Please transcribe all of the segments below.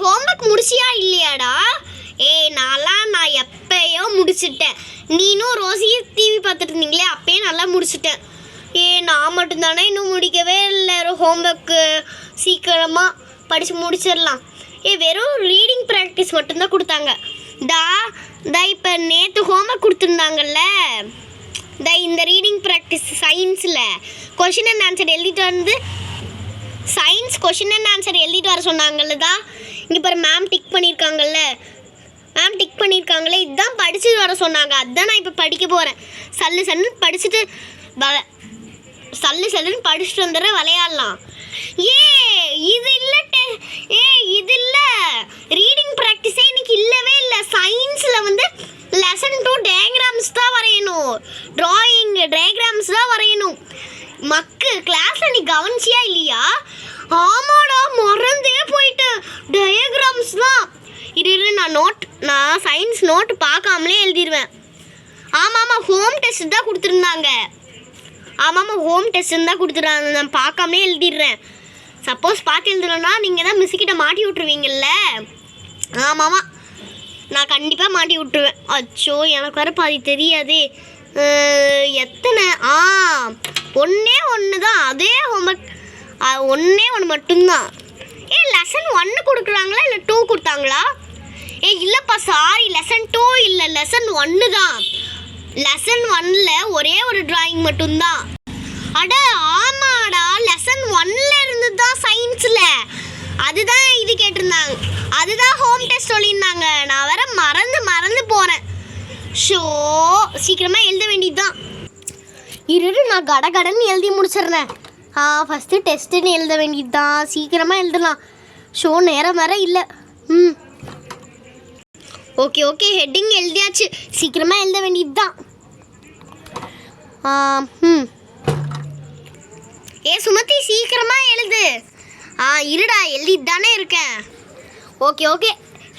Homework முடிச்சியா இல்லையாடா? நான் எப்பயோ முடிச்சிட்டேன். நீனும் ரோசியும் டிவி பார்த்துட்டு இருந்தீங்களே, அப்பயே நல்லா முடிச்சிட்டேன். நான் மட்டும்தானே இன்னும் முடிக்கவே இல்லை. ஹோம்ஒர்க்கு சீக்கிரமாக படித்து முடிச்சிடலாம். வெறும் ரீடிங் ப்ராக்டிஸ் மட்டும்தான் கொடுத்தாங்க. இப்போ நேற்று ஹோம்ஒர்க் கொடுத்துருந்தாங்கல்ல, இந்த ரீடிங் ப்ராக்டிஸ் சயின்ஸில் கொஷின் அண்ட் ஆன்சர் எழுதிட்டு வந்து சயின்ஸ் கொஷின் அண்ட் ஆன்சர் எழுதிட்டு வர சொன்னாங்கல்லதா. இங்கே பாரு மேம் டிக் பண்ணியிருக்காங்களே, இதுதான் படிச்சுட்டு வர சொன்னாங்க. அதுதான் நான் இப்போ படிக்க போகிறேன். சல்லுன்னு படிச்சுட்டு வந்துடுறேன், விளையாடலாம். இது இல்லை ரீடிங் ப்ராக்டிஸே இன்னைக்கு இல்லவே இல்லை. சயின்ஸில் வந்து லெசன் 2 டயக்ராம்ஸ் தான் வரையணும், டயக்ராம்ஸ் தான் வரையணும். கிளாஸில் நீ கவனிச்சியா இல்லையா? ஆமாடா, மறந்தே போயிட்டு. டயக்ராம்ஸ் தான். நான் சயின்ஸ் நோட்டு பார்க்காமலே எழுதிடுவேன். ஆமாம், ஹோம் டெஸ்ட் தான் கொடுத்துருந்தாங்க. நான் பார்க்காமலே எழுதிடுறேன். சப்போஸ் பார்த்து எழுதுனா நீங்கள் தான் மிஸ்ஸுக்கிட்ட மாட்டி விட்ருவீங்கல்ல. ஆமாம், நான் கண்டிப்பாக மாட்டி விட்ருவேன். அச்சோ, எனக்கு வர பாதி தெரியாதே. எத்தனை? ஒன்று தான். அதே ஹோம்ஒர்க் ஒன்று மட்டும்தான். லெசன் 1 கொடுக்குறாங்களா இல்லை 2 கொடுத்தாங்களா? இல்லைப்பா, சாரி, லெசன் 2 இல்லை, லெசன் 1 தான். லெசன் 1ல் ஒரே ஒரு டிராயிங் மட்டும்தான். அட ஆமாடா, லெசன் 1ல் இருந்து தான் சயின்ஸில். அதுதான் இது கேட்டிருந்தாங்க, அதுதான் ஹோம் டெஸ்ட் சொல்லியிருந்தாங்க. நான் வேற மறந்து போகிறேன். சீக்கிரமாக எழுத வேண்டியது தான். நான் கடன்னு எழுதி முடிச்சிடுறேன். ஃபஸ்ட்டு டெஸ்ட்டுன்னு எழுத வேண்டியது தான். சீக்கிரமாக எழுதலாம். நேரம் வேற இல்லை. ஓகே, ஹெட்டிங் எழுதியாச்சு. சீக்கிரமாக எழுத வேண்டியது தான். சுமதி, சீக்கிரமாக எழுது. இருடா, எழுதிட்டு தானே இருக்கேன். ஓகே,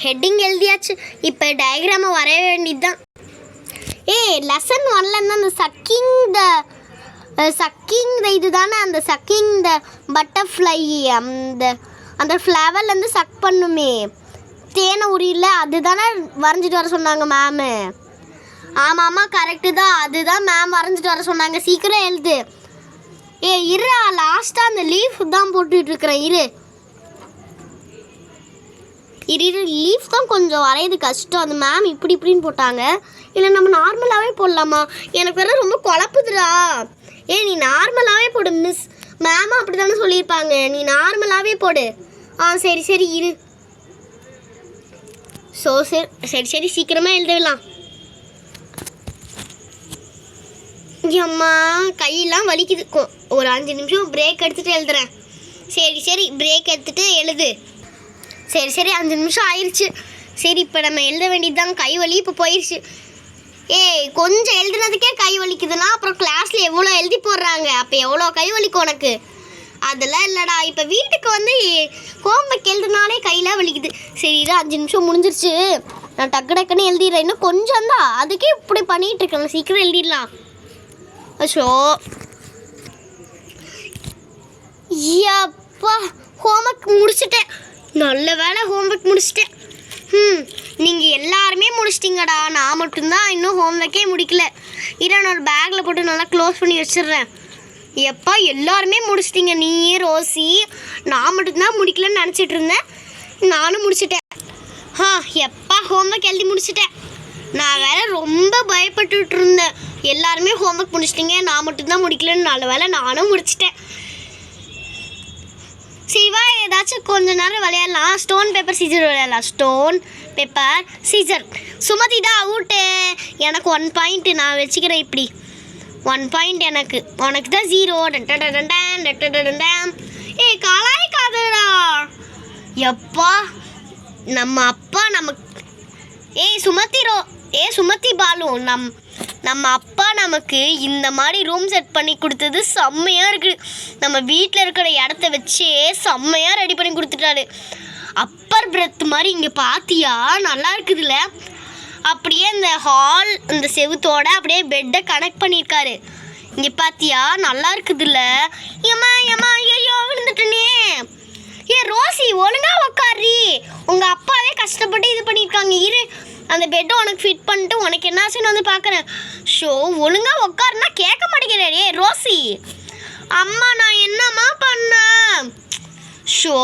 ஹெட்டிங் எழுதியாச்சு. இப்போ டயக்ராமை வரைய வேண்டியது தான். லெசன் 1ல் இருந்து அந்த சக்கிங் இது தானே, அந்த சக்கிங் த பட்டர்ஃப்ளை, அந்த ஃப்ளவர்லேருந்து சக் பண்ணுமே, தேனை உரியில், அதுதானே வரைஞ்சிட்டு வர சொன்னாங்க மேமு. ஆமாம், கரெக்டு தான். அதுதான் மேம் வரைஞ்சிட்டு வர சொன்னாங்க. சீக்கிரம் எழுது. லாஸ்ட்டாக அந்த லீஃப் தான் போட்டுட்ருக்குறேன். லீஃப் தான் கொஞ்சம் வரையது கஷ்டம். அந்த மேம் இப்படின்னு போட்டாங்க. இல்லை நம்ம நார்மலாகவே போடலாமா? எனக்கு வேற ரொம்ப குழப்புதுடா. நீ நார்மலாகவே போடு மிஸ். மேமும் அப்படி தானே சொல்லியிருப்பாங்க. நீ நார்மலாகவே போடு. சரி இரு. சரி சீக்கிரமாக எழுதலாம். அம்மா, கையெல்லாம் வலிக்குது. ஒரு 5 நிமிஷம் பிரேக் எடுத்துகிட்டு எழுதுறேன். சரி பிரேக் எடுத்துகிட்டு எழுது. சரி 5 நிமிஷம் ஆயிடுச்சு. சரி, இப்போ நம்ம எழுத வேண்டியதுதான். கை வலி இப்போ போயிடுச்சு. கொஞ்சம் எழுதுனதுக்கே கை வலிக்குதுன்னா அப்புறம் கிளாஸில் எவ்வளோ எழுதி போடுறாங்க, அப்போ எவ்வளோ கை வலிக்கும் உனக்கு? அதெல்லாம் இல்லைடா. இப்போ வீட்டுக்கு வந்து ஹோம்ஒர்க் எழுதுனாலே கையெல்லாம் வலிக்குது. சரி, 5 நிமிஷம் முடிஞ்சிருச்சு. நான் டக்குன்னு எழுதிடுறேன். இன்னும் கொஞ்சம் தான், அதுக்கே இப்படி பண்ணிகிட்டு இருக்கேன். சீக்கிரம் எழுதிடலாம். அப்பா, ஹோம்ஒர்க் முடிச்சிட்டேன். நல்ல வேலை, ஹோம்ஒர்க் முடிச்சிட்டேன். நீங்கள் எல்லாருமே முடிச்சிட்டிங்கடா. நான் மட்டும்தான் இன்னும் ஹோம்ஒர்க்கே முடிக்கல. நான் ஒரு பேக்கில் போட்டு நல்லா க்ளோஸ் பண்ணி வச்சிடுறேன். எப்பா, எல்லாருமே முடிச்சிட்டிங்க. நீ, ரோசி, நான் மட்டும்தான் முடிக்கலன்னு நினச்சிட்டு இருந்தேன். நானும் முடிச்சிட்டேன். எப்பா, ஹோம்ஒர்க் எழுதி முடிச்சிட்டேன். நான் வேற ரொம்ப பயப்பட்டுட்டு இருந்தேன். எல்லாருமே ஹோம்ஒர்க் முடிச்சிட்டிங்க, நான் மட்டும்தான் முடிக்கலன்னு. நல்ல வேலை, நானும் முடிச்சிட்டேன். சரிவா, ஏதாச்சும் கொஞ்ச நேரம் விளையாடலாம். ஸ்டோன் பேப்பர் சீசர் விளையாடலாம். Stone paper scissor. சுமதி தான் அவுட்டு. எனக்கு 1 பாயிண்ட். நான் வச்சுக்கிறேன் இப்படி. 1 பாயிண்ட் எனக்கு. உனக்கு தான் 0. கலாய்க்காதடா. எப்பா, நம்ம அப்பா நமக்கு சுமதி பாலு, நம்ம அப்பா நமக்கு இந்த மாதிரி ரூம் செட் பண்ணி கொடுத்தது செம்மையாக இருக்குது. நம்ம வீட்டில் இருக்கிற இடத்த வச்சே செம்மையாக ரெடி பண்ணி கொடுத்துட்டாரு. அப்பர் பிரெத் மாதிரி இங்கே பார்த்தியா, நல்லா இருக்குதுல்ல. அப்படியே இந்த ஹால், இந்த செவுத்தோட அப்படியே பெட்டை கனெக்ட் பண்ணியிருக்காரு. இங்கே பார்த்தியா, நல்லா இருக்குதுல்ல. ஐயோ விழுந்துட்டனே. ரோசி, ஒழுங்கா உக்காரி. கஷ்டப்பட்டு இது பண்ணியிருக்காங்க. இரு அந்த பெட்டை உனக்கு ஃபிட் பண்ணிட்டு உனக்கு என்ன ஆச்சுன்னு வந்து பார்க்குறேன். ஷோ ஒழுங்காக உட்காருன்னா கேட்க மாட்டேங்கிறே ரோசி. அம்மா நான் என்னம்மா பண்ணேன்? ஷோ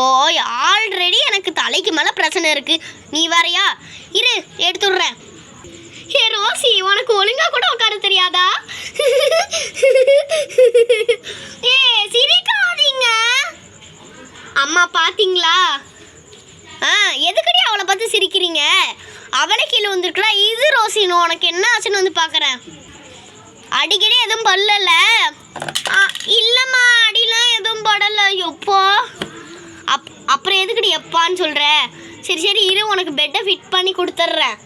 ஆல்ரெடி எனக்கு தலைக்கு மேலே பிரச்சனை இருக்குது, நீ வேறையா? இரு எடுத்துடுறேன். ஏ ரோசி உனக்கு ஒழுங்காக கூட உட்கார தெரியாதா? ஏ சிரிக்காதீங்க. அம்மா பார்த்தீங்களா? எதுக்கடி அவளை பார்த்து சிரிக்கிறீங்க? அவளை கீழே வந்துருக்குறா. இது ரோசின்னு உனக்கு என்ன ஆச்சுன்னு வந்து பார்க்குறேன். அடிக்கடி எதுவும் படல? இல்லைம்மா அடிலாம் எதுவும் படலை. எப்போ அப்புறம் எதுக்கடி எப்பான்னு சொல்கிற? சரி சரி இரு உனக்கு பெட்டை ஃபிட் பண்ணி கொடுத்துட்றேன்.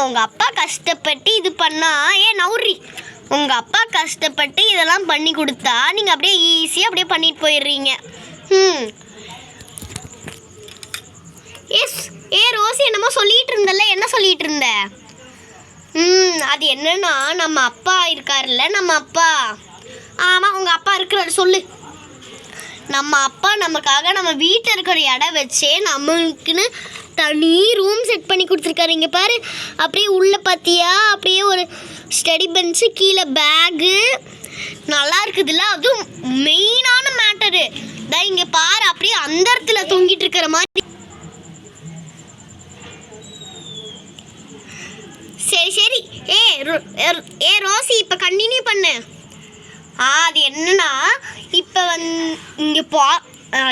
உங்கள் அப்பா கஷ்டப்பட்டு இது பண்ணா நவுரி. உங்கள் அப்பா கஷ்டப்பட்டு இதெல்லாம் பண்ணி கொடுத்தா நீங்கள் அப்படியே ஈஸியாக அப்படியே பண்ணிட்டு போயிடுறீங்க. ரோசி என்னமோ சொல்லிட்டு இருந்தல, என்ன சொல்லிட்டு இருந்த? அது என்னன்னா நம்ம அப்பா இருக்காருல்ல, நம்ம அப்பா. ஆமாம் உங்கள் அப்பா இருக்கிறாரு, சொல்லு. நம்ம அப்பா நமக்காக நம்ம வீட்டில் இருக்கிற இடம் வச்சே நம்மளுக்குன்னு தனி ரூம் செட் பண்ணி கொடுத்துருக்காரு. இங்கே பாரு அப்படியே உள்ளே பார்த்தியா, அப்படியே ஒரு ஸ்டடி பெஞ்சு, கீழே பேகு, நல்லா இருக்குதுல்ல. அதுவும் மெயினான மேட்டரு தான். இங்கே பாரு அப்படியே அந்த இடத்துல தொங்கிட்டு இருக்கிற மாதிரி. சரி சரி ஏ ரோசி இப்போ கண்டினியூ பண்ணு. அது என்னன்னா இப்போ இங்கே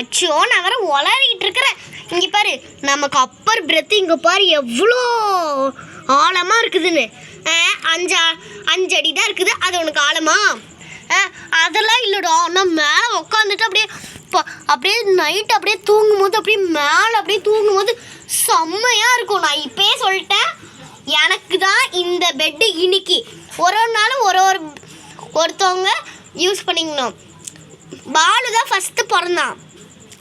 அச்சோ நான் வேற உளறிக்கிட்டு இருக்கிறேன். இங்கே பாரு நமக்கு அப்பர் பிரெத்து இங்கே பாரு எவ்வளோ ஆழமாக இருக்குதுன்னு. 5 அடி தான் இருக்குது, அது உனக்கு ஆழமா? அதெல்லாம் இல்லைடா. நான் மேலே உட்காந்துட்டு அப்படியே நைட்டு அப்படியே தூங்கும் போது அப்படியே மேலே அப்படியே தூங்கும் போது செம்மையாக இருக்கும். நான் இப்போயே சொல்லிட்டேன், எனக்கு தான் இந்த பெட்டு இன்னைக்கு ஒரு நாளும் ஒருத்தவங்க யூஸ் பண்ணிக்கணும். பாலு தான் ஃபஸ்ட்டு பிறந்தான்,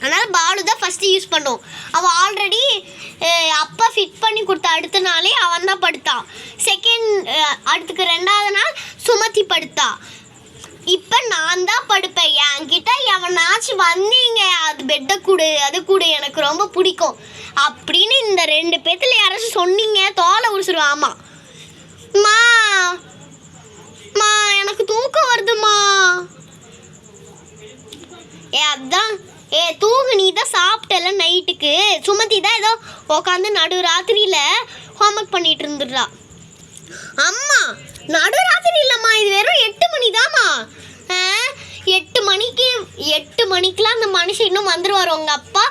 அதனால் பாலு தான் ஃபஸ்ட்டு யூஸ் பண்ணோம். அவன் ஆல்ரெடி அப்பா ஃபிட் பண்ணி கொடுத்த அடுத்த நாளே அவன் தான் படுத்தான். அடுத்துக்கு 2வது நாள் சுமத்தி படுத்தா. இப்போ நான் தான் படுப்பேன். என்கிட்ட எவனாச்சும் வந்தீங்க அது பெட்டை கொடு அது கொடு எனக்கு ரொம்ப பிடிக்கும் அப்படின்னு இந்த 2 பேத்துல யாராச்சும் சொன்னீங்க தோலை உரிச்சிருவேன். ஆமாம் மா எனக்கு தூக்கம் வருதுமா. அதான் தூங்கு, நீ தான் சாப்பிட்டல நைட்டுக்கு. சுமதி தான் ஏதோ உட்காந்து நடு ராத்திரியில் ஹோம்ஒர்க் பண்ணிட்டு இருந்துடுறா. அம்மா நடுராத்திரி இல்லைம்மா, இது வெறும் 8 மணி தாம்மா. 8 மணிக்கெலாம் அந்த மனுஷன் இன்னும் வந்துடுவார். உங்கள் அப்பா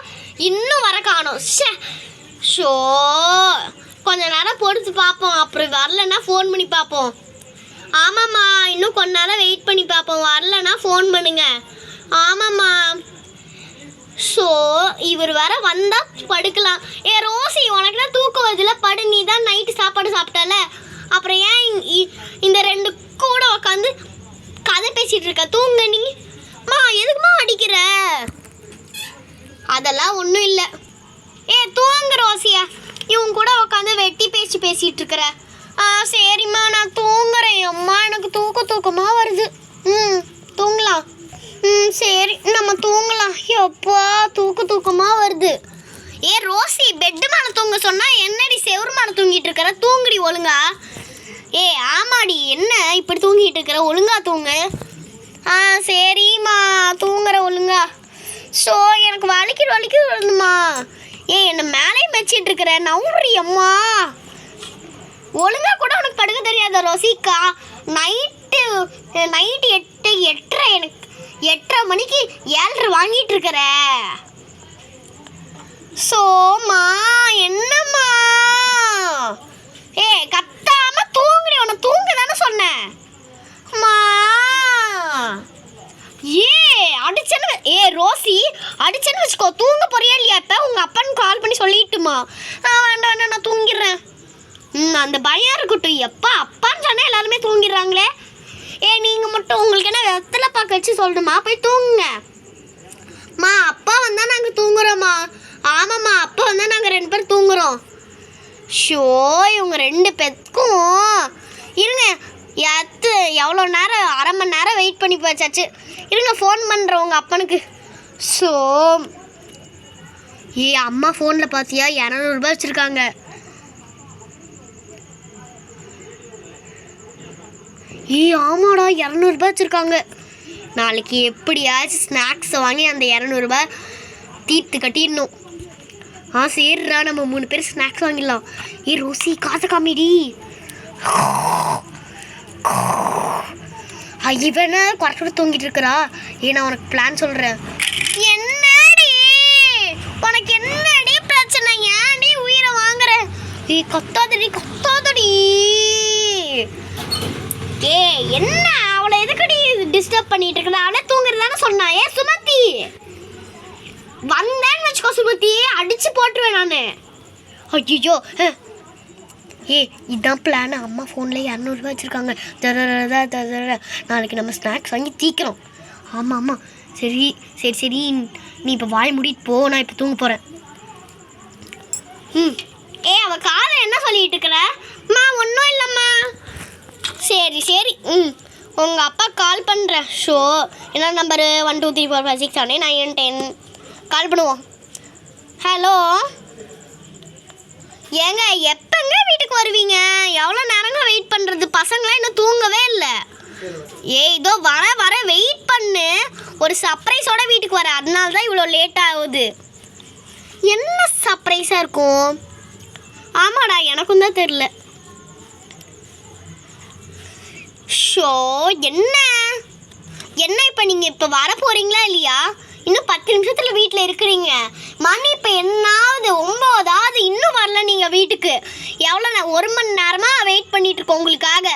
இன்னும் வர காணோம். ஷோ கொஞ்ச நேரம் பொறுத்து பார்ப்போம், அப்புறம் வரலன்னா ஃபோன் பண்ணி பார்ப்போம். ஆமாம்மா இன்னும் கொஞ்ச நேரம் வெயிட் பண்ணி பார்ப்போம், வரலன்னா ஃபோன் பண்ணுங்க. ஆமாம்மா. ஸோ இவர் வர வந்தால் படுக்கலாம். ரோசி உனக்கு தான் தூக்கம் வருதுல, படு. நீ தான் நைட்டு சாப்பாடு சாப்பிட்டல, அப்புறம் ஏன் இந்த 2 கூட உட்காந்து கதை பேசிகிட்டு இருக்க? தூங்க நீ. எதுக்குமா அடிக்கிற? அதெல்லாம் ஒன்றும் இல்லை. தூங்க ரோசியா, இவங்க கூட உட்காந்து வெட்டி பேசிகிட்டு இருக்கிற. சரிம்மா நான் தூங்குறேன். அம்மா எனக்கு தூக்கமாக வருது. தூங்கலாம். சரி நம்ம தூங்கலாம். எப்பா தூக்கமாக வருது. ரோசி பெட்டு மேலே தூங்க சொன்னால் என்னடி செவுரு மேலே தூங்கிட்டு இருக்கிற? தூங்குடி ஒழுங்கா. ஆமாடி என்ன இப்படி தூங்கிட்டு இருக்கிற? ஒழுங்கா தூங்கு. சரிம்மா தூங்குற ஒழுங்கா. ஸோ எனக்கு வலிக்கு வருதுமா. என்னை மேலே மெச்சிட்டு இருக்கிற நவுரி. அம்மா ஒழுங்கா கூட உனக்கு படுக்க தெரியாத ரோசிக்கா? நைட்டு 8:30 எனக்கு 8:30 மணிக்கு 7:30 வாங்கிட்டு இருக்கிற. சோமா என்னம்மா? கத்தாம தூங்குடி. உன்னை தூங்க தானே சொன்னேன். அடிச்சேன்னு ரோசி அடிச்சேன்னு வச்சுக்கோ. தூங்க போறியா இல்லையா? இப்போ உங்கள் அப்பான்னு கால் பண்ணி சொல்லிட்டுமா? வேண்டாம் நான் தூங்கிடுறேன். அந்த பயம் இருக்கட்டும். எப்பா அப்பான்னு சொன்னால் எல்லாருமே தூங்கிடுறாங்களே. நீங்கள் மட்டும் உங்களுக்கு என்ன வெத்தலை பார்க்க வச்சு சொல்லணுமா? போய் தூங்குங்க. அப்பா வந்தால் நாங்கள் தூங்குறோம்மா. ஆமாம்மா அப்பா வந்தால் நாங்கள் 2 பேர் தூங்குறோம். ஷோ இவங்க 2 பேருக்கும் இருங்க. எவ்வளோ நேரம்? அரை மணி நேரம் வெயிட் பண்ணி போச்சாச்சு. இருங்க ஃபோன் பண்ணுறேன் உங்கள் அப்பனுக்கு. ஸோ அம்மா ஃபோனில் பார்த்தியா 200 ரூபாய் வச்சுருக்காங்க. ஆமாடா 200 ரூபாய் வச்சுருக்காங்க. நாளைக்கு எப்படியாச்சும் ஸ்நாக்ஸை வாங்கி அந்த 200 ரூபாய் தீர்த்து கட்டிடணும். சரிடா நம்ம 3 பேர் ஸ்நாக்ஸ் வாங்கிடலாம். ரோசி காசை காமிடி. இவன குறைச்சோட தூங்கிட்டு இருக்கிறா. நான் உனக்கு பிளான் சொல்கிறேன். என்னடி உனக்கு என்னடி பிரச்சனை? ஏன்டி உயிரை வாங்குற? கத்தாதடி. என்ன அவளை எதுக்கடி டிஸ்டர்ப் பண்ணிட்டு இருக்கிற? அவளே தூங்குறதானே சொன்னா. சுமதி வந்தேன்னு வச்சுக்கோ, சுமதி அடிச்சு போட்டுருவேன் நான். ஐயோ இதான் பிளான். அம்மா ஃபோனில் 200 ரூபாய் வச்சுருக்காங்க. நாளைக்கு நம்ம ஸ்நாக்ஸ் வாங்கி தீக்கிறோம். ஆமாம் சரி நீ இப்போ வாய் மூடிட்டு போ, நான் இப்போ தூங்க போகிறேன். அவள் காலை என்ன சொல்லிட்டு இருக்கிற? ஒன்றும் இல்லைம்மா. சரி உங்கள் அப்பா கால் பண்ணுறேன். என்ன நம்பரு? 1 2 3 4 5 6 7 8 9 10 கால் பண்ணுவோம். ஹலோ ஏங்க எப்போங்க வீட்டுக்கு வருவீங்க? எவ்வளோ நேரங்க வெயிட் பண்ணுறது? பசங்களாம் இன்னும் தூங்கவே இல்லை. இதோ வர வெயிட் பண்ணு. ஒரு சர்ப்ரைஸோட வீட்டுக்கு வர, அதனால தான் இவ்வளோ லேட் ஆகுது. என்ன சர்ப்ரைஸாக இருக்கும்? ஆமாடா எனக்கும் தான் தெரில. என்ன இப்போ நீங்கள் இப்போ வர போகிறீங்களா இல்லையா? இன்னும் 10 நிமிஷத்தில் வீட்டில் இருக்கிறீங்க. மணி இப்போ என்னாவது 9ஆவது, இன்னும் வரல நீங்கள் வீட்டுக்கு. எவ்வளோ 1 மணி நேரமாக வெயிட் பண்ணிட்டு இருக்கோம் உங்களுக்காக.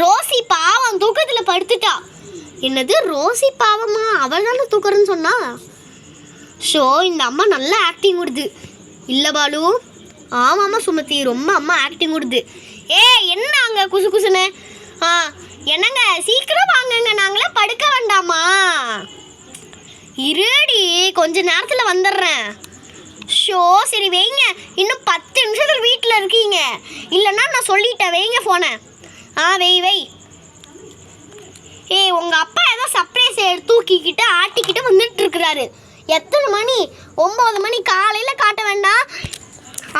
ரோசி பாவம் தூக்கத்தில் படுத்துட்டா. என்னது ரோசி பாவமா? அவள் தானே தூக்குறேன்னு சொன்னா. இந்த அம்மா நல்லா ஆக்டிங் விடுது. இல்லை பாலு? ஆமாம்மா சுமதி, ரொம்ப அம்மா ஆக்டிங் விடுது. என்ன அங்கே குசுன்னு? என்னங்க சீக்கிரம் வாங்கங்க, நாங்களே படுக்க வேண்டாமா? இருடி கொஞ்ச நேரத்தில் வந்துடுறேன். சரி வைங்க. இன்னும் 10 நிமிஷத்தில் வீட்டில் இருக்கீங்க. இல்லைன்னா நான் சொல்லிட்டேன், வைங்க ஃபோனை. வை. உங்கள் அப்பா ஏதோ சர்ப்ரைஸ் தூக்கிக்கிட்டு ஆட்டிக்கிட்டு வந்துட்டு இருக்கிறாரு. எத்தனை மணி? 9 மணி. காலையில் காட்ட வேண்டாம்.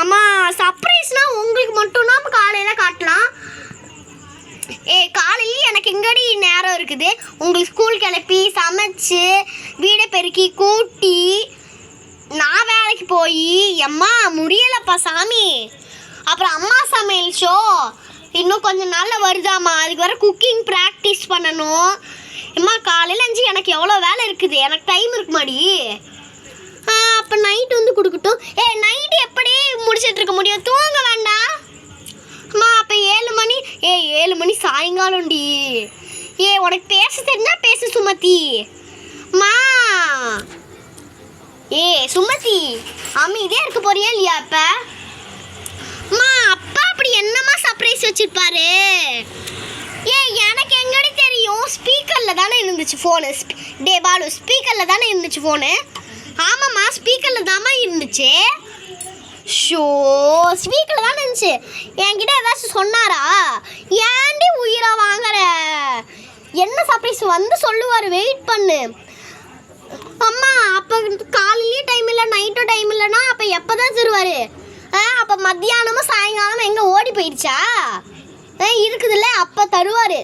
ஆமாம் சர்ப்ரைஸ்னால் உங்களுக்கு மட்டும்னா காலையில் காட்டலாம். காலையிலேயே எனக்கு எங்கடி நேரம் இருக்குது? உங்களுக்கு ஸ்கூல் கிளப்பி சமைச்சு வீடை பெருக்கி கூட்டி நான் வேலைக்கு போய் முடியலப்பா சாமி. அப்புறம் அம்மா சமையல் ஷோ இன்னும் கொஞ்சம் நாளில் வருதாம்மா. அதுக்கு வர குக்கிங் ப்ராக்டிஸ் பண்ணணும். காலையில் 5 எனக்கு எவ்வளோ வேலை இருக்குது. எனக்கு டைம் இருக்குமாடி? அப்போ நைட்டு வந்து கொடுக்கட்டும். நைட்டு எப்படி முடிச்சிட்டு இருக்க முடியும்? தூங்க வேண்டாம். அப்போ 7 மணி. 7 மணி சாயங்காலம்டி. உனக்கு பேச தெரிஞ்சா பேசு சுமதி. சுமதி அமைதியே இருக்க போறியா இல்லையா? அப்பா அப்படி என்னம்மா சர்ப்ரைஸ் வச்சிருப்பாரு? எனக்கு எங்கடி தெரியும்? ஸ்பீக்கரில் தானே இருந்துச்சு ஃபோனு. பாலு ஸ்பீக்கரில் தானே இருந்துச்சு ஃபோனு. ஆமாம்மா ஸ்பீக்கரில் தாம்மா இருந்துச்சு. ஸ்பீக்கரில் தானே இருந்துச்சு. என்கிட்ட ஏதாச்சும் சொன்னாரா? ஏன்டி உயிரா வாங்குற? என்ன சர்ப்ரைஸ் வந்து சொல்லுவார், வெயிட் பண்ணு. அம்மா அப்போ காலையிலேயும் டைம் இல்லை, நைட்டும் டைம் இல்லைன்னா அப்போ எப்போ தான் தருவார்? அப்போ மத்தியானமும் சாயங்காலமும் எங்கே ஓடி போயிடுச்சா? இருக்குதுல்ல அப்போ தருவார்.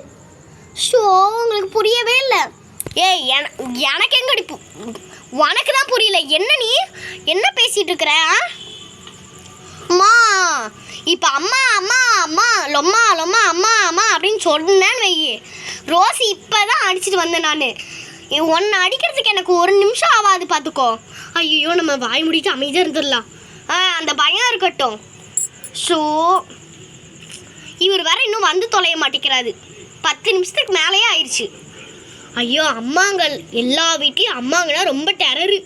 உங்களுக்கு புரியவே இல்லை. எனக்கு எங்கடி உனக்கு தான் புரியல. நீ என்ன பேசிகிட்டு இருக்கிற? அம்மா இப்போ அம்மா அம்மா அம்மா லொம்மா லொம்மா அம்மா அம்மா அப்படின்னு சொன்னேன்னு வை. ரோசி இப்போ தான் அடிச்சுட்டு வந்தேன் நான். ஒன்று அடிக்கிறதுக்கு எனக்கு 1 நிமிஷம் ஆகாது பார்த்துக்கோ. ஐயோ நம்ம வாய் முடிட்டு அமைதியாக இருந்துடலாம். அந்த பயம் இருக்கட்டும். இவர் வேற இன்னும் வந்து தொலைய மாட்டேங்கிறாரு. 10 நிமிஷத்துக்கு மேலேயே ஆயிடுச்சு. ஐயோ அம்மாங்கள் எல்லா வீட்லேயும் அம்மாங்கன்னா ரொம்ப டெரரு.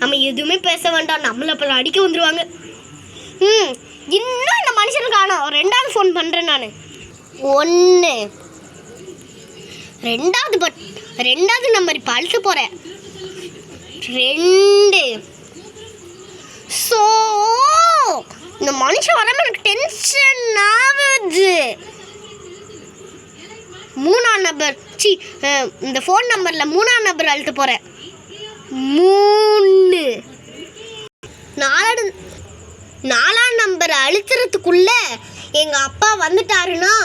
நம்ம எதுவுமே பேச வேண்டாம், நம்மளை அப்புறம் அடிக்க வந்துடுவாங்க. இன்னும் இந்த மனுஷனை காணோம். 2வது ஃபோன் பண்ணுறேன் நான். 1 2வது நம்பர் இப்போ அழுத்த போகிறேன். 2 இந்த மனுஷன் வராமல் எனக்கு டென்ஷன் ஆகுது. 3ஆம் நம்பர் இந்த ஃபோன் நம்பரில் 3ஆம் நம்பர் அழுத்த போகிறேன். 3 அடிக்கிறதுக்குள்ள எங்கள் அப்பா வந்துட்டாருன்னா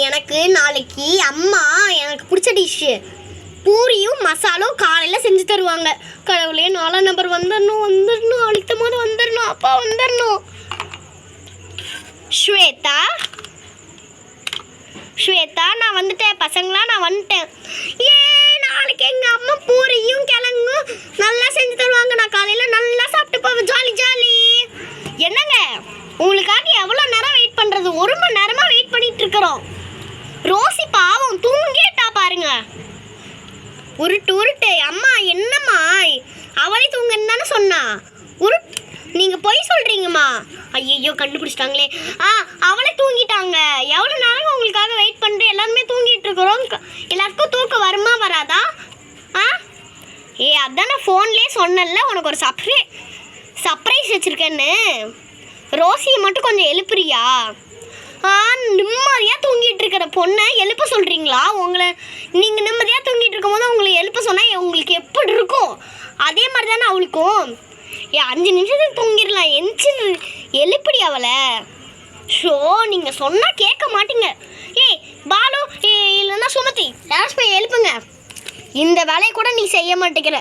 எனக்கு நாளைக்கு அம்மா எனக்கு பிடிச்ச டிஷ்ஷு பூரியும் மசாலும் காலையில் செஞ்சு தருவாங்க. கடவுளே 4ஆம் நம்பர் வந்துடணும் அழுத்த போது வந்துடணும், அப்பா வந்துடணும். ஸ்வேதா நான் வந்துட்டேன் பசங்களா, நான் வந்துட்டேன். நாளைக்கு எங்கள் அம்மா பூரியும் கிழங்கும் நல்லா செஞ்சு தருவாங்க. நான் காலையில் நல்லா சாப்பிட்டு போவேன். Jolly jolly. என்னங்க உங்களுக்காண்டி எவ்வளோ நேரம் வெயிட் பண்ணுறது? 1 மணி நேரமாக வெயிட் பண்ணிட்டு இருக்கிறோம். ரோசி பாவம் தூங்கிட்டா பாருங்க. உருட்டு அம்மா என்னம்மா அவளே தூங்கன்னு தானே சொன்னா. நீங்கள் பொய் சொல்கிறீங்கம்மா. ஐயோ கண்டுபிடிச்சிட்டாங்களே. அவளே தூங்கிட்டாங்க. எவ்வளோ நேரம் உங்களுக்காக வெயிட் பண்ணுறேன். எல்லாருமே தூங்கிட்டு இருக்கிறோம். எல்லாருக்கும் தூக்கம் வருமா வராதா? அதான் நான் ஃபோன்லேயே சொன்னேன்ல உனக்கு ஒரு சர்ப்ரைஸ் வச்சுருக்கேன்னு. ரோசியை மட்டும் கொஞ்சம் எழுப்புறியா? நிம்மதியாக தூங்கிட்டு இருக்கிற பொண்ணை எழுப்ப சொல்கிறீங்களா? நீங்கள் நிம்மதியாக தூங்கிட்டு இருக்கும் போது உங்களை எழுப்ப சொன்னால் உங்களுக்கு எப்படி இருக்கும்? அதே மாதிரி தானே அவளுக்கும். 5 நிமிஷத்துக்கு தூங்கிடலாம். எழுப்படி அவளை. நீங்கள் சொன்னால் கேட்க மாட்டீங்க. பாலு இல்லைன்னா சுமதி யாராச்சும் போய் எழுப்புங்க. இந்த வேலையை கூட நீ செய்ய மாட்டேங்கிற.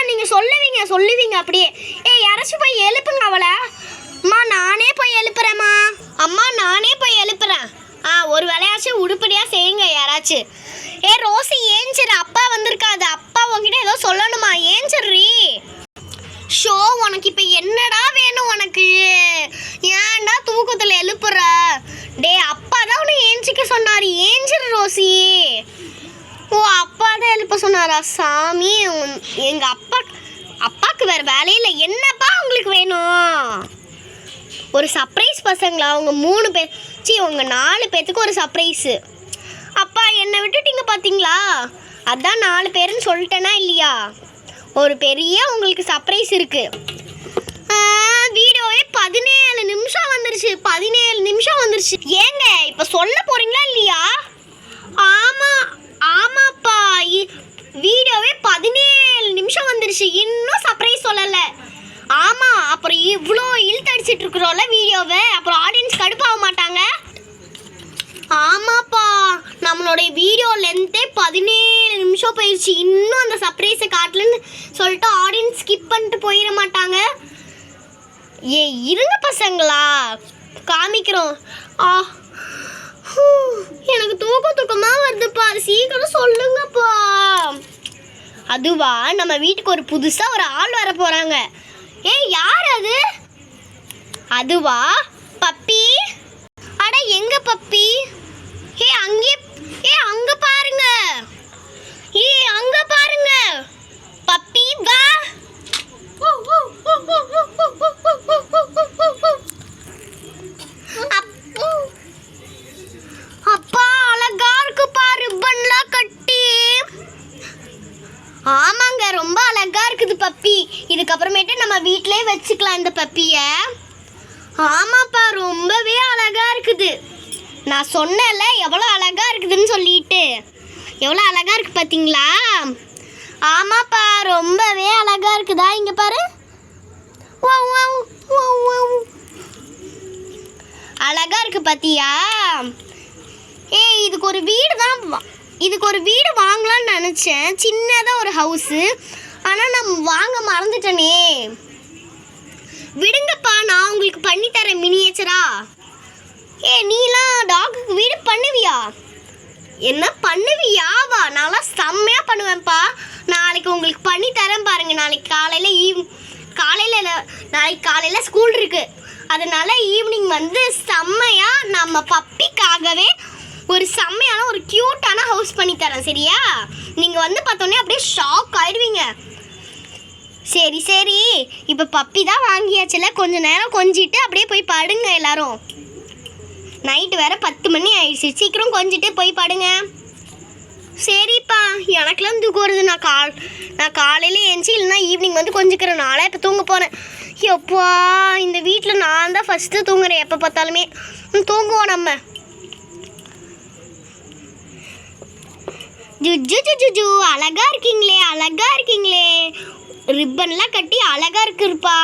நீங்கள் சொல்லுவீங்க அப்படியே. யாராச்சும் போய் எழுப்புங்க அவளை. அம்மா நானே போய் எழுப்புறேம்மா. அம்மா நானே போய் எழுப்புறேன். ஒரு வேலையாச்சும் உருப்படியாக செய்யுங்க யாராச்சும். ரோசி ஏஞ்சிரு, அப்பா வந்திருக்காது. அப்பா உங்ககிட்ட ஏதோ சொல்லணுமா? ஏஞ்சிட்றி. உனக்கு இப்போ என்னடா வேணும்? உனக்கு ஏன்டா தூக்கத்தில் எழுப்புற? அப்பா தான் உன்னை ஏஞ்சிக்க சொன்னார். ஏஞ்சிரு ரோசி. அப்பா தான் எழுப்ப சொன்னாரா? சாமி, எங்கள் அப்பாவுக்கு வேறு வேலையில் என்னப்பா உங்களுக்கு வேணும்? ஒரு சர்ப்ரைஸ் பசங்களா? அவங்க 3 பேர் உங்க 4 பேர்த்துக்கு ஒரு சர்ப்ரைஸு. அப்பா என்னை விட்டுட்டீங்க பார்த்தீங்களா? அதான் 4 பேருன்னு சொல்லிட்டேனா இல்லையா? ஒரு பெரிய உங்களுக்கு சர்ப்ரைஸ் இருக்குது. வீடியோவே 17 நிமிஷம் வந்துருச்சு. 17 நிமிஷம் வந்துருச்சு. ஏங்க இப்போ சொல்ல போகிறீங்களா இல்லையா? ஆமாப்பா, வீடியோவே 17 நிமிஷம் வந்துருச்சு. இன்னும் சர்ப்ரைஸ் சொல்லலை. ஆமாம், அப்புறம் இவ்வளோ இழுத்தடிச்சிட்டு இருக்கிறோம்ல வீடியோவை, அப்புறம் ஆடியன்ஸ் கடுப்பாக மாட்டாங்க? ஆமாப்பா, நம்மளுடைய வீடியோ லென்த்தே 17 நிமிஷம் போயிடுச்சு. இன்னும் அந்த சர்ப்ரைஸை காட்டலன்னு சொல்லிட்டு ஆடியன்ஸ் ஸ்கிப் பண்ணிட்டு போயிட மாட்டாங்க. இருங்க பசங்களா, காமிக்கிறோம். எனக்கு தூக்கமாக வருதுப்பா. அது சீக்கிரம் சொல்லுங்கப்பா. அதுவா, நம்ம வீட்டுக்கு ஒரு புதுசாக ஒரு ஆள் வர போகிறாங்க. யார் அது? அதுவா பப்பி. அட எங்க பப்பி? அங்க பாருங்க. அங்க பாருங்க பப்பி. வா. அப்பா அழகா இருக்கு பாரு, ரிப்பன்லாம் கட்டி. ஆமாங்க, ரொம்ப அழகா இருக்குது பப்பி. இதுக்கப்புறமேட்டு நம்ம வீட்டிலே வச்சுக்கலாம் இந்த பப்பியை. ஆமாப்பா, ரொம்பவே அழகா இருக்குது. நான் சொன்னேன்ல எவ்வளோ அழகா இருக்குதுன்னு சொல்லிட்டு. எவ்வளோ அழகா இருக்கு பார்த்தீங்களா? ஆமாப்பா, ரொம்பவே அழகா இருக்குதா? இங்கே பாரு, அழகா இருக்கு பார்த்தியா? இதுக்கு ஒரு வீடு வாங்கலாம்னு நினச்சேன். சின்னதாக ஒரு ஹவுஸு. ஆனால் நான் வாங்க மறந்துட்டேனே. விடுங்கப்பா, நான் உங்களுக்கு பண்ணித்தரேன் மினியேச்சரா. நீலாம் டாகுக்கு வீடு பண்ணுவியா? என்ன பண்ணுவியாவா? நான்லாம் செம்மையாக பண்ணுவேன்ப்பா. நாளைக்கு உங்களுக்கு பண்ணித்தரேன் பாருங்க. நாளைக்கு காலையில் ஸ்கூல் இருக்குது. அதனால ஈவினிங் வந்து செம்மையாக நம்ம பப்பிக்காகவே ஒரு செம்மையான ஒரு க்யூட்டான ஹவுஸ் பண்ணித்தரேன். சரியா? நீங்கள் வந்து பார்த்தோன்னே அப்படியே ஷாக் ஆயிடுவீங்க. சரி, இப்போ பப்பி தான் வாங்கியாச்சுல, கொஞ்சம் நேரம் கொஞ்சிட்டு அப்படியே போய் படுங்க எல்லாரும். நைட்டு வேறு 10 மணி ஆயிடுச்சு. சீக்கிரம் கொஞ்சிட்டு போய் படுங்க. சரிப்பா, எனக்குலாம் தூக்கம் வருது. நான் காலையில் ஏஞ்சி இல்லைன்னா ஈவினிங் வந்து கொஞ்சிக்கிறேன். நாளே இப்போ தூங்க போகிறேன். எப்பா, இந்த வீட்டில் நான் தான் ஃபஸ்ட்டு தூங்குறேன். எப்போ பார்த்தாலுமே தூங்குவோம் நம்ம. ஜுஜு அழகா இருக்கீங்களே. ரிப்பன்லாம் கட்டி அழகா இருக்குப்பா.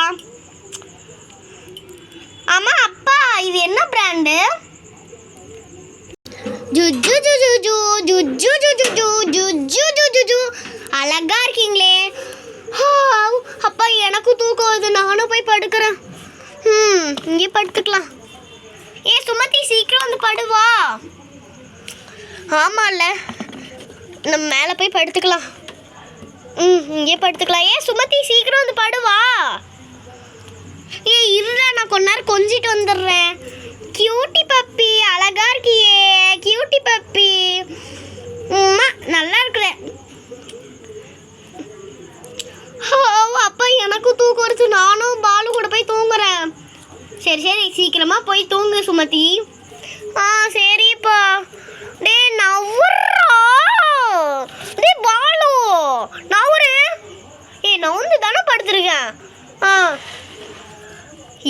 ஆமா அப்பா, இது என்ன பிராண்டு? ஜுஜு ஜுஜு ஜுஜு ஜுஜு ஜுஜு ஜுஜு ஜுஜு. அழகா இருக்கீங்களே. அப்பா எனக்கு தூக்கம் வருது, நானும் போய் படுக்கிறேன். இங்கே படுத்துக்கலாம். சுமதி சீக்கிரம் வந்து படுவா. ஆமாம்ல, நம்ம மேலே போய் படுத்துக்கலாம். இங்கே படுத்துக்கலாம். சுமதி சீக்கிரம் வந்து படுவா. இருடா, நான் கொஞ்ச நேரம் கொஞ்சிட்டு வந்துடுறேன். கியூட்டி பப்பி, அழகா இருக்கியே கியூட்டி பப்பி. நல்லா இருக்கிறேன். அப்பா எனக்கு தூக்கம் வருது, நானும் பாலு கூட போய் தூங்குறேன். சரி சரி, சீக்கிரமா போய் தூங்கு சுமதி. சரிப்பா. டே நவுறா. டே பாலு நவுறு. நவுந்து தானே படுத்துருக்கேன்.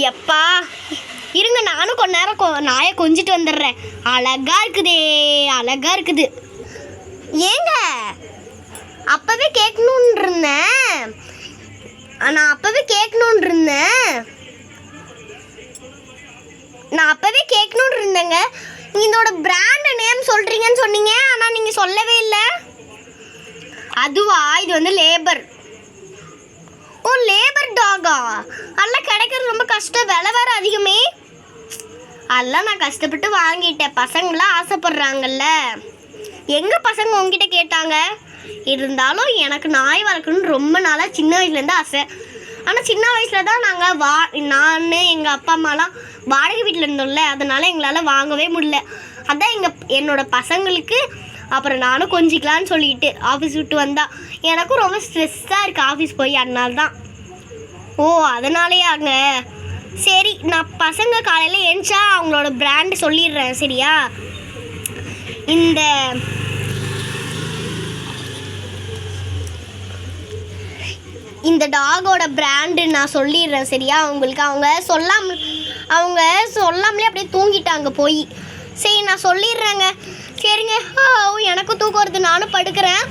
எப்பா இருங்க, நானும் கொஞ்ச நேரம் நாயை கொஞ்சிட்டு வந்துடுறேன். அழகா இருக்குதே, அழகா இருக்குது. ஏங்க அப்பவே கேட்கணுன்னு இருந்தேன். நான் அப்பவே கேட்கணுன்னு இருந்தேங்க. இதோட பிராண்ட் நேம் சொல்றீங்கன்னு சொன்னீங்க, ஆனால் நீங்கள் சொல்லவே இல்லை. அதுவா, இது வந்து லேபர். லேபர் டாகா? அதெல்லாம் கிடைக்கிறது ரொம்ப கஷ்டம், விலை வேறு அதிகமே. அதெல்லாம் நான் கஷ்டப்பட்டு வாங்கிட்டேன், பசங்களாம் ஆசைப்படுறாங்கல்ல. எங்கள் பசங்க உங்ககிட்ட கேட்டாங்க. இருந்தாலும் எனக்கு நாய் வளர்க்கணும்னு ரொம்ப நாளாக சின்ன வயசுலேருந்து ஆசை. ஆனால் சின்ன வயசில் தான் நாங்கள் நான் எங்கள் அப்பா அம்மாலாம் வாடகை வீட்டில் இருந்தோம்ல, அதனால் எங்களால் வாங்கவே முடியல. அதான் என்னோட பசங்களுக்கு அப்புறம் நானும் கொஞ்சிக்கலான்னு சொல்லிட்டு ஆஃபீஸ் விட்டு வந்தா. எனக்கும் ரொம்ப ஸ்ட்ரெஸ்ஸாக இருக்குது ஆஃபீஸ் போய், அதனால தான். அதனாலேயாங்க. சரி, நான் பசங்க காலையில் ஏஞ்சா அவங்களோட பிராண்டு சொல்லிடுறேன், சரியா? இந்த டாகோட பிராண்டு நான் சொல்லிடுறேன், சரியா? அவங்களுக்கு அவங்க சொல்லாமலே அப்படியே தூங்கிட்டாங்க போய். சரி, நான் சொல்லிடுறேங்க. சரிங்க. எனக்கும் தூக்கம் வருது, நானும் படுக்கிறேன்.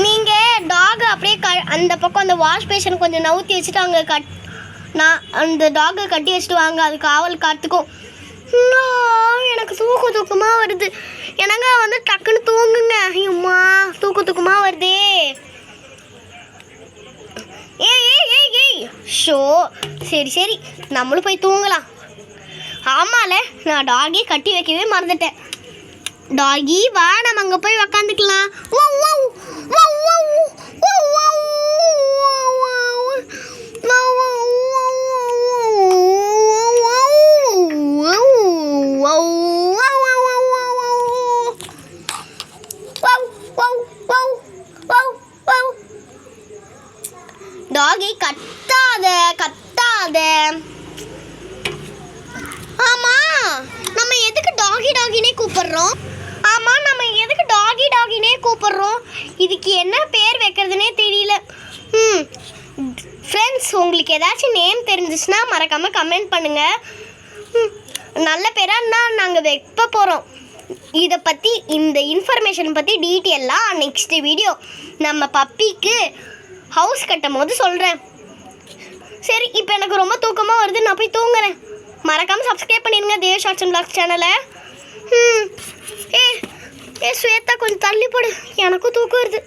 நீங்கள் டாகை அப்படியே அந்த பக்கம் அந்த வாஷ் பேஷன் கொஞ்சம் நவுத்தி வச்சுட்டு அங்கே நான் அந்த டாகை கட்டி வச்சுட்டு வாங்க, அது காவல் காத்துக்கும். எனக்கு தூக்கமாக வருது. என்னங்க வந்து டக்குன்னு தூங்குங்க. ஐயம்மா தூக்கமாக வருதே. ஷோ, சரி சரி, நம்மளும் போய் தூங்கலாம். ஆமால, நான் டாகி கட்டி வைக்கவே மறந்துட்டேன். டாகி வா, நம்ம அங்கே போய் உக்காந்துக்கலாம். டாகி கத்தாத. ஆமா, நம்ம எதுக்கு டாகினே கூப்பிடுறோம்? இதுக்கு என்ன பேர் வைக்கிறதுனே தெரியல. ஃப்ரெண்ட்ஸ், உங்களுக்கு ஏதாச்சும் நேம் தெரிஞ்சிச்சுன்னா மறக்காமல் கமெண்ட் பண்ணுங்கள். நல்ல பேராக நாங்கள் வைக்க போகிறோம். இதை பற்றி, இந்த இன்ஃபர்மேஷன் பற்றி டீட்டெயிலாக நெக்ஸ்ட் வீடியோ நம்ம பப்பிக்கு ஹவுஸ் கட்டும் போது சொல்கிறேன். சரி, இப்போ எனக்கு ரொம்ப தூக்கமாக வருது, நான் போய் தூங்குறேன். மறக்காமல் சப்ஸ்கிரைப் பண்ணிடுங்க தேவ் ஷார்ட்ஸ் அண்ட் பிளாக்ஸ் சேனலை. ஸ்வேதா கொஞ்சம் தள்ளி போடு, எனக்கும் தூக்கம் வருது.